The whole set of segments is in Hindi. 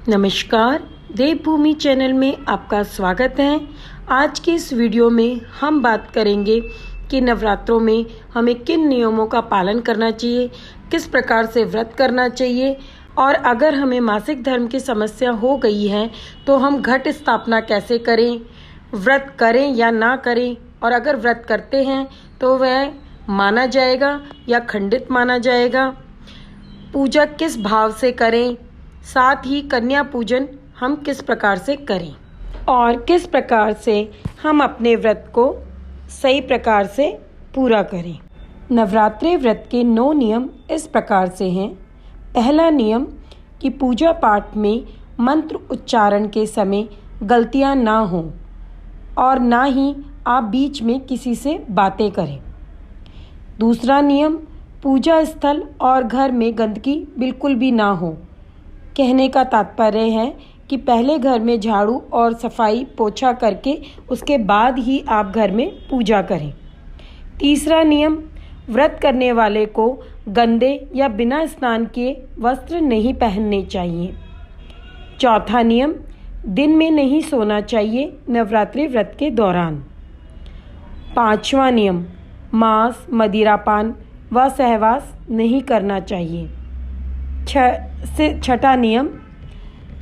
नमस्कार, देवभूमि चैनल में आपका स्वागत है। आज के इस वीडियो में हम बात करेंगे कि नवरात्रों में हमें किन नियमों का पालन करना चाहिए, किस प्रकार से व्रत करना चाहिए और अगर हमें मासिक धर्म की समस्या हो गई है तो हम घट स्थापना कैसे करें, व्रत करें या ना करें, और अगर व्रत करते हैं तो वह माना जाएगा या खंडित माना जाएगा, पूजा किस भाव से करें, साथ ही कन्या पूजन हम किस प्रकार से करें और किस प्रकार से हम अपने व्रत को सही प्रकार से पूरा करें। नवरात्रि व्रत के 9 नियम इस प्रकार से हैं। पहला नियम कि पूजा पाठ में मंत्र उच्चारण के समय गलतियां ना हों और ना ही आप बीच में किसी से बातें करें। दूसरा नियम, पूजा स्थल और घर में गंदगी बिल्कुल भी ना हो। कहने का तात्पर्य है कि पहले घर में झाड़ू और सफाई पोछा करके उसके बाद ही आप घर में पूजा करें। तीसरा नियम, व्रत करने वाले को गंदे या बिना स्नान किए वस्त्र नहीं पहनने चाहिए। चौथा नियम, दिन में नहीं सोना चाहिए नवरात्रि व्रत के दौरान। पांचवा नियम, मांस, मदिरापान व सहवास नहीं करना चाहिए। छठा नियम,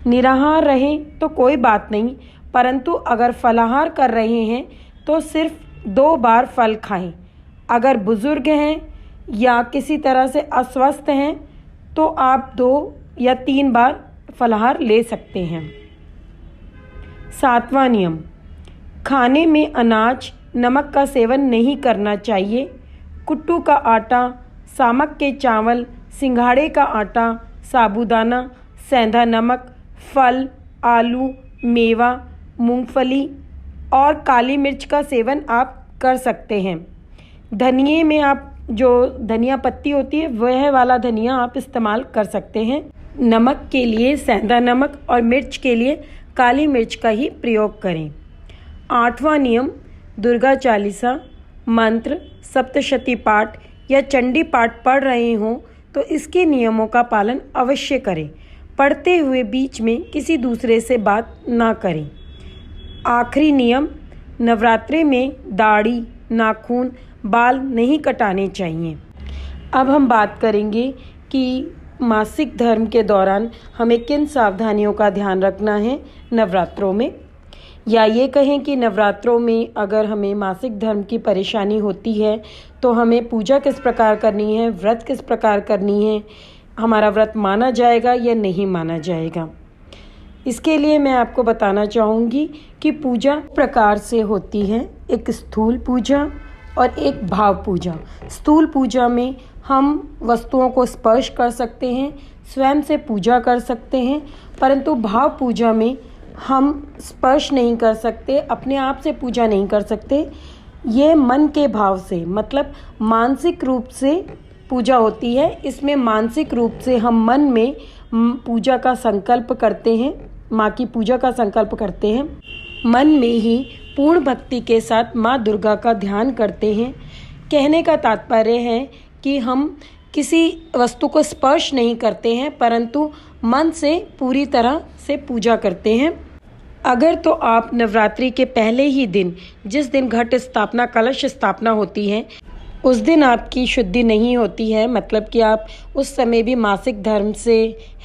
निराहार रहें तो कोई बात नहीं, परंतु अगर फलाहार कर रहे हैं तो सिर्फ 2 बार फल खाएं। अगर बुजुर्ग हैं या किसी तरह से अस्वस्थ हैं तो आप 2 या 3 बार फलाहार ले सकते हैं। 7वां नियम, खाने में अनाज, नमक का सेवन नहीं करना चाहिए। कुट्टू का आटा, सामक के चावल, सिंघाड़े का आटा, साबूदाना, सेंधा नमक, फल, आलू, मेवा, मूंगफली और काली मिर्च का सेवन आप कर सकते हैं। धनिए में आप जो धनिया पत्ती होती है वह वाला धनिया आप इस्तेमाल कर सकते हैं। नमक के लिए सेंधा नमक और मिर्च के लिए काली मिर्च का ही प्रयोग करें। 8वां नियम, दुर्गा चालीसा, मंत्र, सप्तशती पाठ या चंडी पाठ पढ़ रहे हों तो इसके नियमों का पालन अवश्य करें। पढ़ते हुए बीच में किसी दूसरे से बात ना करें। आखिरी नियम, नवरात्रि में दाढ़ी, नाखून, बाल नहीं कटाने चाहिए। अब हम बात करेंगे कि मासिक धर्म के दौरान हमें किन सावधानियों का ध्यान रखना है नवरात्रों में, या ये कहें कि नवरात्रों में अगर हमें मासिक धर्म की परेशानी होती है तो हमें पूजा किस प्रकार करनी है, व्रत किस प्रकार करनी है, हमारा व्रत माना जाएगा या नहीं माना जाएगा। इसके लिए मैं आपको बताना चाहूँगी कि पूजा प्रकार से होती है, एक स्थूल पूजा और एक भाव पूजा। स्थूल पूजा में हम वस्तुओं को स्पर्श कर सकते हैं, स्वयं से पूजा कर सकते हैं, परंतु भाव पूजा में हम स्पर्श नहीं कर सकते, अपने आप से पूजा नहीं कर सकते। ये मन के भाव से, मतलब मानसिक रूप से पूजा होती है। इसमें मानसिक रूप से हम मन में पूजा का संकल्प करते हैं, माँ की पूजा का संकल्प करते हैं। मन में ही पूर्ण भक्ति के साथ माँ दुर्गा का ध्यान करते हैं। कहने का तात्पर्य है कि हम किसी वस्तु को स्पर्श नहीं करते हैं, परंतु मन से पूरी तरह से पूजा करते हैं। अगर तो आप नवरात्रि के पहले ही दिन, जिस दिन घट स्थापना, कलश स्थापना होती है, उस दिन आपकी शुद्धि नहीं होती है, मतलब कि आप उस समय भी मासिक धर्म से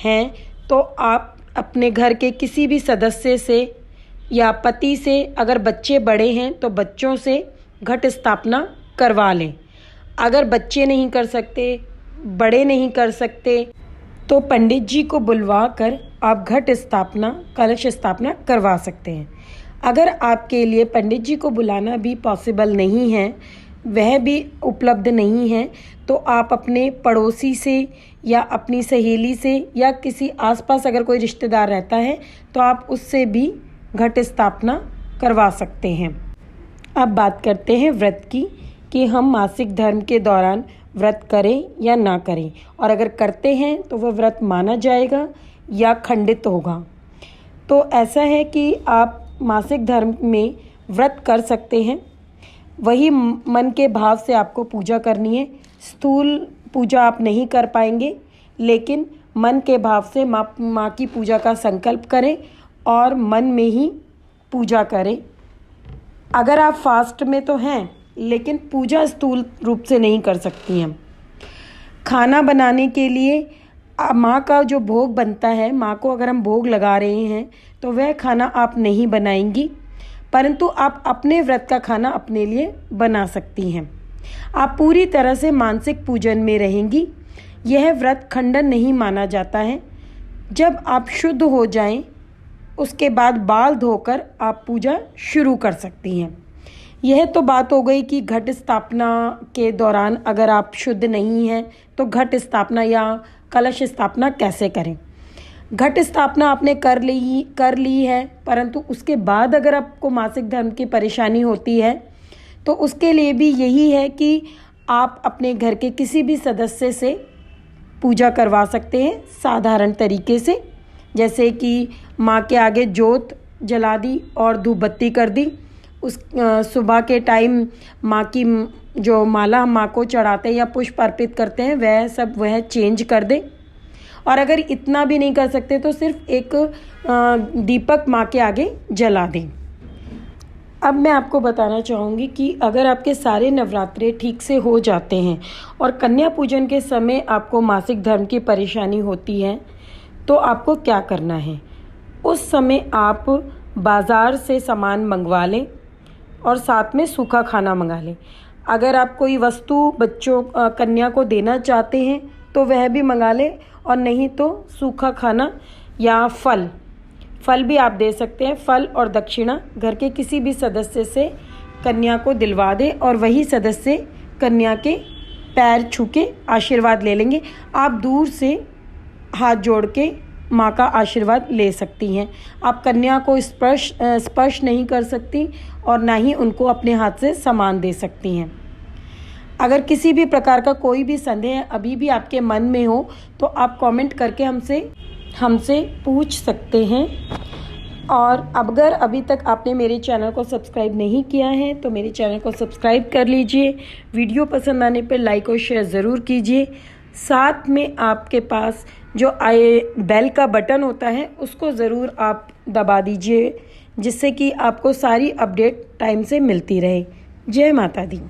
हैं, तो आप अपने घर के किसी भी सदस्य से या पति से, अगर बच्चे बड़े हैं तो बच्चों से घट स्थापना करवा लें। अगर बच्चे नहीं कर सकते, बड़े नहीं कर सकते, तो पंडित जी को बुलवा कर आप घट स्थापना, कलश स्थापना करवा सकते हैं। अगर आपके लिए पंडित जी को बुलाना भी पॉसिबल नहीं है, वह भी उपलब्ध नहीं है, तो आप अपने पड़ोसी से या अपनी सहेली से या किसी आसपास अगर कोई रिश्तेदार रहता है तो आप उससे भी घट स्थापना करवा सकते हैं। अब बात करते हैं व्रत की, कि हम मासिक धर्म के दौरान व्रत करें या ना करें, और अगर करते हैं तो वह व्रत माना जाएगा या खंडित होगा। तो ऐसा है कि आप मासिक धर्म में व्रत कर सकते हैं, वही मन के भाव से आपको पूजा करनी है। स्थूल पूजा आप नहीं कर पाएंगे, लेकिन मन के भाव से माँ की पूजा का संकल्प करें और मन में ही पूजा करें। अगर आप फास्ट में तो हैं लेकिन पूजा स्थूल रूप से नहीं कर सकती हैं। खाना बनाने के लिए माँ का जो भोग बनता है, माँ को अगर हम भोग लगा रहे हैं तो वह खाना आप नहीं बनाएंगी, परंतु आप अपने व्रत का खाना अपने लिए बना सकती हैं। आप पूरी तरह से मानसिक पूजन में रहेंगी। यह व्रत खंडन नहीं माना जाता है। जब आप शुद्ध हो जाएं, उसके बाद बाल धोकर आप पूजा शुरू कर सकती हैं। यह तो बात हो गई कि घट स्थापना के दौरान अगर आप शुद्ध नहीं हैं तो घट स्थापना या कलश स्थापना कैसे करें। घट स्थापना आपने कर ली है, परंतु उसके बाद अगर आपको मासिक धर्म की परेशानी होती है तो उसके लिए भी यही है कि आप अपने घर के किसी भी सदस्य से पूजा करवा सकते हैं साधारण तरीके से, जैसे कि माँ के आगे जोत जला दी और धूप बत्ती कर दी। उस सुबह के टाइम माँ की जो माला हम माँ को चढ़ाते हैं या पुष्प अर्पित करते हैं वह चेंज कर दें। और अगर इतना भी नहीं कर सकते तो सिर्फ एक दीपक माँ के आगे जला दें। अब मैं आपको बताना चाहूँगी कि अगर आपके सारे नवरात्रे ठीक से हो जाते हैं और कन्या पूजन के समय आपको मासिक धर्म की परेशानी होती है तो आपको क्या करना है। उस समय आप बाज़ार से सामान मंगवा लें और साथ में सूखा खाना मंगा लें। अगर आप कोई वस्तु बच्चों कन्या को देना चाहते हैं तो वह भी मंगा लें, और नहीं तो सूखा खाना या फल भी आप दे सकते हैं। फल और दक्षिणा घर के किसी भी सदस्य से कन्या को दिलवा दें और वही सदस्य कन्या के पैर छू के आशीर्वाद ले लेंगे। आप दूर से हाथ जोड़ के माँ का आशीर्वाद ले सकती हैं। आप कन्या को स्पर्श नहीं कर सकती और ना ही उनको अपने हाथ से सामान दे सकती हैं। अगर किसी भी प्रकार का कोई भी संदेह अभी भी आपके मन में हो तो आप कमेंट करके हमसे पूछ सकते हैं। और अगर अभी तक आपने मेरे चैनल को सब्सक्राइब नहीं किया है तो मेरे चैनल को सब्सक्राइब कर लीजिए। वीडियो पसंद आने पर लाइक और शेयर ज़रूर कीजिए। साथ में आपके पास जो बेल का बटन होता है उसको ज़रूर आप दबा दीजिए, जिससे कि आपको सारी अपडेट टाइम से मिलती रहे। जय माता दी।